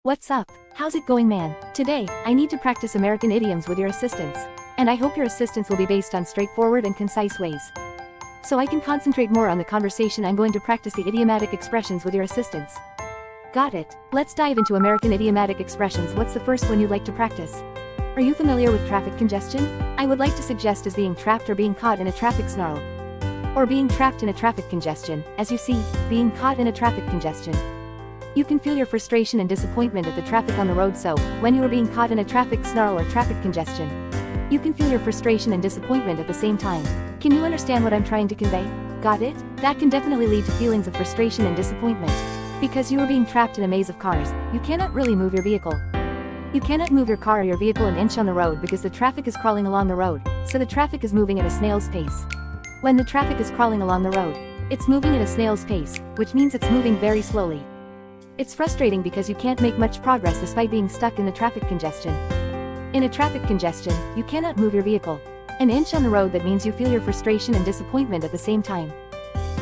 What's up? How's it going, man? Today, I need to practice American idioms with your assistance. And I hope your assistance will be based on straightforward and concise ways. So I can concentrate more on the conversation, I'm going to practice the idiomatic expressions with your assistance. Got it. Let's dive into American idiomatic expressions. What's the first one you'd like to practice? Are you familiar with traffic congestion? I would like to suggest as being trapped or being caught in a traffic snarl. Or being trapped in a traffic congestion. As you see, being caught in a traffic congestion. You can feel your frustration and disappointment at the traffic on the road, so, when you are being caught in a traffic snarl or traffic congestion, you can feel your frustration and disappointment at the same time. Can you understand what I'm trying to convey? Got it? That can definitely lead to feelings of frustration and disappointment. Because you are being trapped in a maze of cars, you cannot really move your vehicle. You cannot move your car or your vehicle an inch on the road because the traffic is crawling along the road, so the traffic is moving at a snail's pace. When the traffic is crawling along the road, it's moving at a snail's pace, which means it's moving very slowly. It's frustrating because you can't make much progress despite being stuck in the traffic congestion. In a traffic congestion, you cannot move your vehicle an inch on the road. That means you feel your frustration and disappointment at the same time.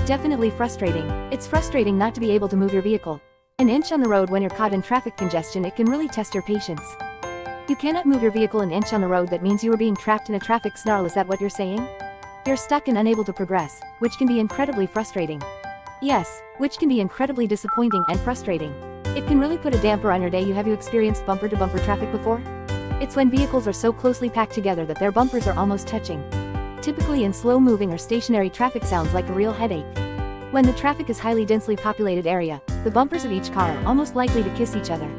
Definitely frustrating. It's frustrating not to be able to move your vehicle an inch on the road when you're caught in traffic congestion. It can really test your patience. You cannot move your vehicle an inch on the road. That means you are being trapped in a traffic snarl. Is that what you're saying? You're stuck and unable to progress, which can be incredibly frustrating. Yes, which can be incredibly disappointing and frustrating. It can really put a damper on your day. Have you experienced bumper-to-bumper traffic before? It's when vehicles are so closely packed together that their bumpers are almost touching. Typically in slow-moving or stationary traffic sounds like a real headache. When the traffic is highly densely populated area, the bumpers of each car are almost likely to kiss each other.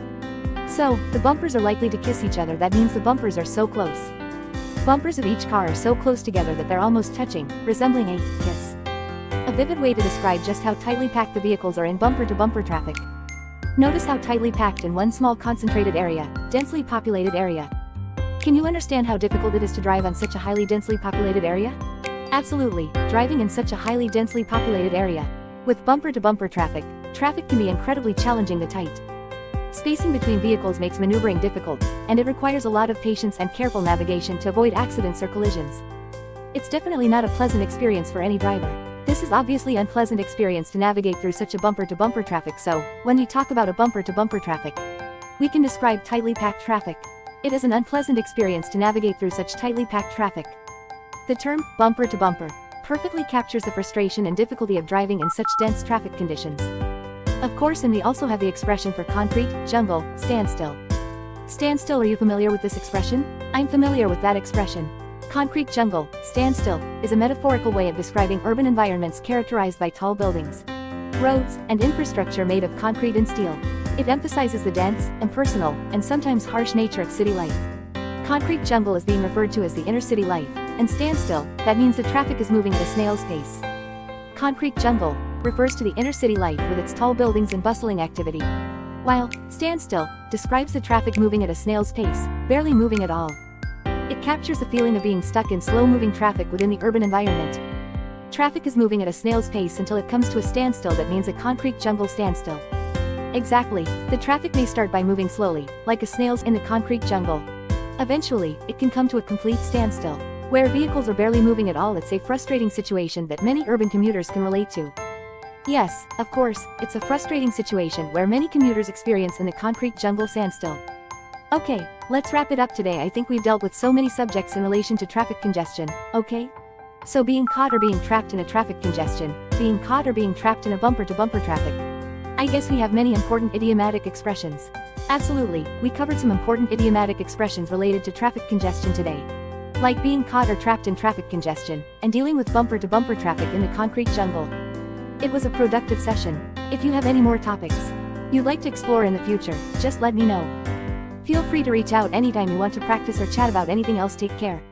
So, the bumpers are likely to kiss each other. That means the bumpers are so close. Bumpers of each car are so close together that they're almost touching, resembling a kiss. A vivid way to describe just how tightly packed the vehicles are in bumper-to-bumper traffic. Notice how tightly packed in one small concentrated area, densely populated area. Can you understand how difficult it is to drive on such a highly densely populated area? Absolutely, driving in such a highly densely populated area. With bumper-to-bumper traffic, traffic can be incredibly challenging. The tight spacing between vehicles makes maneuvering difficult, and it requires a lot of patience and careful navigation to avoid accidents or collisions. It's definitely not a pleasant experience for any driver. This is obviously an unpleasant experience to navigate through such a bumper-to-bumper traffic. So, when we talk about a bumper-to-bumper traffic, we can describe tightly packed traffic. It is an unpleasant experience to navigate through such tightly packed traffic. The term bumper-to-bumper perfectly captures the frustration and difficulty of driving in such dense traffic conditions. Of course, and we also have the expression for concrete, jungle, standstill. Standstill, are you familiar with this expression? I'm familiar with that expression. Concrete jungle, standstill, is a metaphorical way of describing urban environments characterized by tall buildings, roads, and infrastructure made of concrete and steel. It emphasizes the dense, impersonal, and sometimes harsh nature of city life. Concrete jungle is being referred to as the inner city life, and standstill, that means the traffic is moving at a snail's pace. Concrete jungle refers to the inner city life with its tall buildings and bustling activity, while standstill describes the traffic moving at a snail's pace, barely moving at all. It captures the feeling of being stuck in slow-moving traffic within the urban environment. Traffic is moving at a snail's pace until it comes to a standstill. That means a concrete jungle standstill. Exactly, the traffic may start by moving slowly, like a snail's in the concrete jungle. Eventually, it can come to a complete standstill, where vehicles are barely moving at all. It's a frustrating situation that many urban commuters can relate to. Yes, of course, it's a frustrating situation where many commuters experience in the concrete jungle standstill. Okay, let's wrap it up today. I think we've dealt with so many subjects in relation to traffic congestion, okay? So being caught or being trapped in a traffic congestion, being caught or being trapped in a bumper-to-bumper traffic. I guess we have many important idiomatic expressions. Absolutely, we covered some important idiomatic expressions related to traffic congestion today. Like being caught or trapped in traffic congestion, and dealing with bumper-to-bumper traffic in the concrete jungle. It was a productive session. If you have any more topics you'd like to explore in the future, just let me know. Feel free to reach out anytime you want to practice or chat about anything else. Take care.